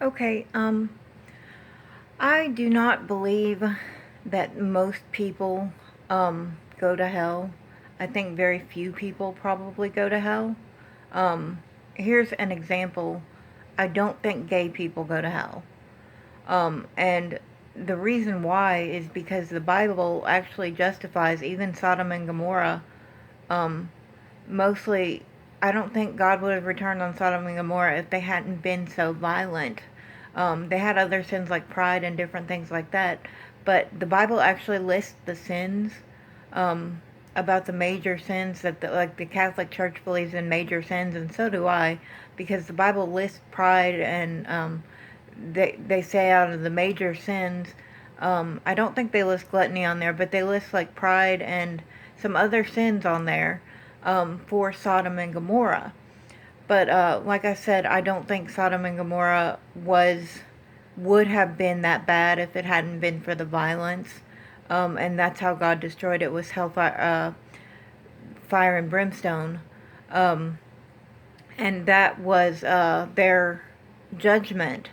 Okay, I do not believe that most people go to hell. I think very few people probably go to hell. Um, Here's an example. I don't think gay people go to hell. And the reason why is because the Bible actually justifies even Sodom and Gomorrah. Um, Mostly, I don't think God would have returned on Sodom and Gomorrah if they hadn't been so violent. They had other sins like pride and different things like that, but the Bible actually lists the sins, um, about the major sins that like the Catholic Church believes in major sins, and so do I, because the Bible lists pride and they say out of the major sins. I don't think they list gluttony on there, but they list like pride and some other sins on there for Sodom and Gomorrah. But like I said, I don't think Sodom and Gomorrah would have been that bad if it hadn't been for the violence. And that's how God destroyed it, was hellfire, fire and brimstone. Um, and that was their judgment.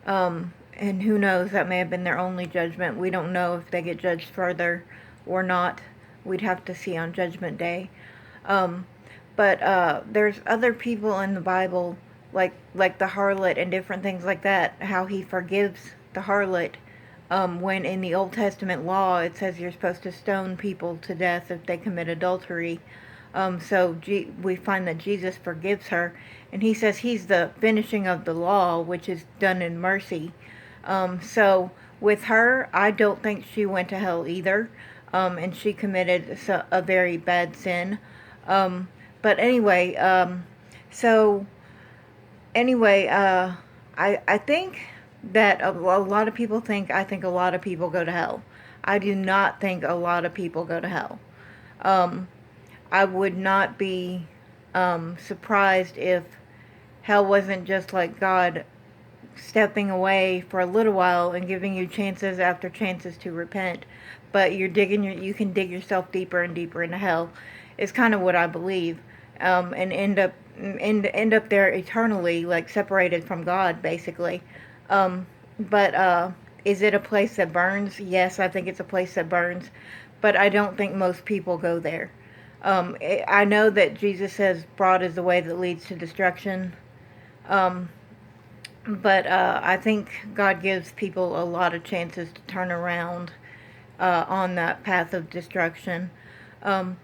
And who knows, that may have been their only judgment. We don't know if they get judged further or not. We'd have to see on Judgment Day. Um, but there's other people in the Bible, like the harlot and different things like that. How he forgives the harlot. When in the Old Testament law it says you're supposed to stone people to death if they commit adultery. We find that Jesus forgives her, and he says he's the finishing of the law, which is done in mercy. So with her, I don't think she went to hell either, and she committed a very bad sin. Um, but anyway, so anyway, I think that a lot of people think, I think a lot of people go to hell. I do not think a lot of people go to hell. Um, I would not be surprised if hell wasn't just like God stepping away for a little while and giving you chances after chances to repent, but you can dig yourself deeper and deeper into hell. Is kind of what I believe, and end up there eternally, like separated from God, basically. But is it a place that burns? Yes, I think it's a place that burns, but I don't think most people go there. I know that Jesus says, "Broad is the way that leads to destruction." Um, but I think God gives people a lot of chances to turn around on that path of destruction. Um,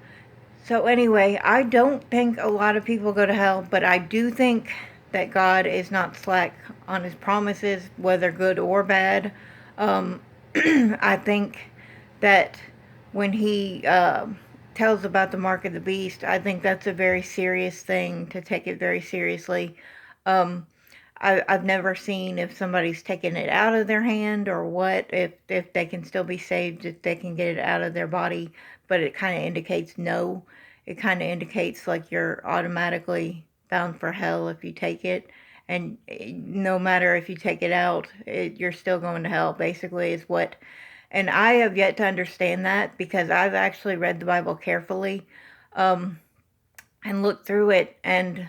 so, anyway, I don't think a lot of people go to hell, but I do think that God is not slack on his promises, whether good or bad. Um, I think that when he tells about the mark of the beast, I think that's a very serious thing to take it very seriously. Um, I've never seen if somebody's taken it out of their hand or what, if they can still be saved, if they can get it out of their body, but it kind of indicates no. It kind of indicates like you're automatically bound for hell if you take it. And no matter if you take it out, you're still going to hell, basically, is what. And I have yet to understand that because I've actually read the Bible carefully, um, and looked through it, and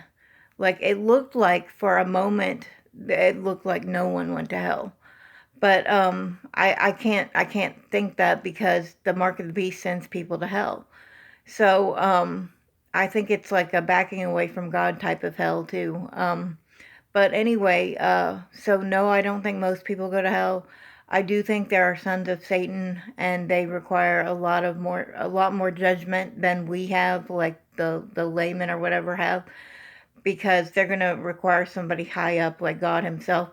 like it looked like for a moment it looked like no one went to hell. But I can't think that because the mark of the beast sends people to hell. So I think it's like a backing away from God type of hell too. But anyway, so no, I don't think most people go to hell. I do think there are sons of Satan, and they require a lot more judgment than we have, like the laymen or whatever have, because they're going to require somebody high up, like God Himself,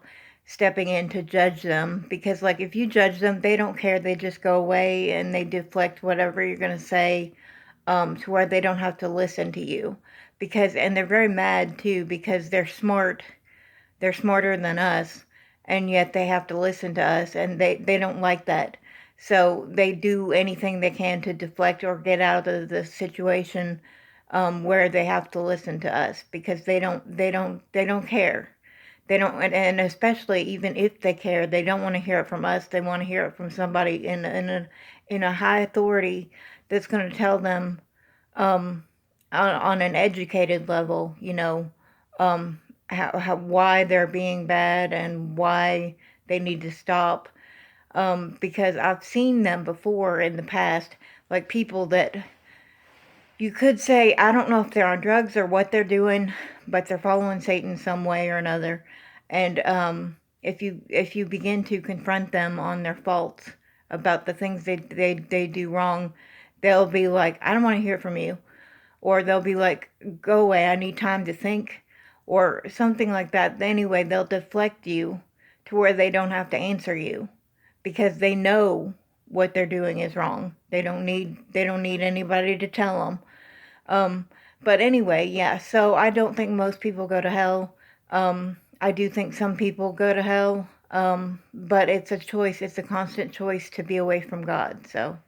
stepping in to judge them. Because, like, if you judge them, they don't care. They just go away and they deflect whatever you're going to say, to where they don't have to listen to you. And they're very mad too, because they're smart. They're smarter than us, and yet they have to listen to us, and they don't like that. So they do anything they can to deflect or get out of the situation, where they have to listen to us, because they don't care. They don't, and especially even if they care, they don't want to hear it from us. They want to hear it from somebody in a high authority that's going to tell them, um, on an educated level, um, why they're being bad and why they need to stop. Because I've seen them before in the past, like people that you could say, I don't know if they're on drugs or what they're doing, but they're following Satan some way or another. And if you begin to confront them on their faults about the things they do wrong, they'll be like, I don't want to hear from you. Or they'll be like, go away, I need time to think. Or something like that. Anyway, they'll deflect you to where they don't have to answer you because they know what they're doing is wrong. They don't need anybody to tell them. Um, but anyway, yeah, so I don't think most people go to hell. I do think some people go to hell, but it's a choice. It's a constant choice to be away from God. So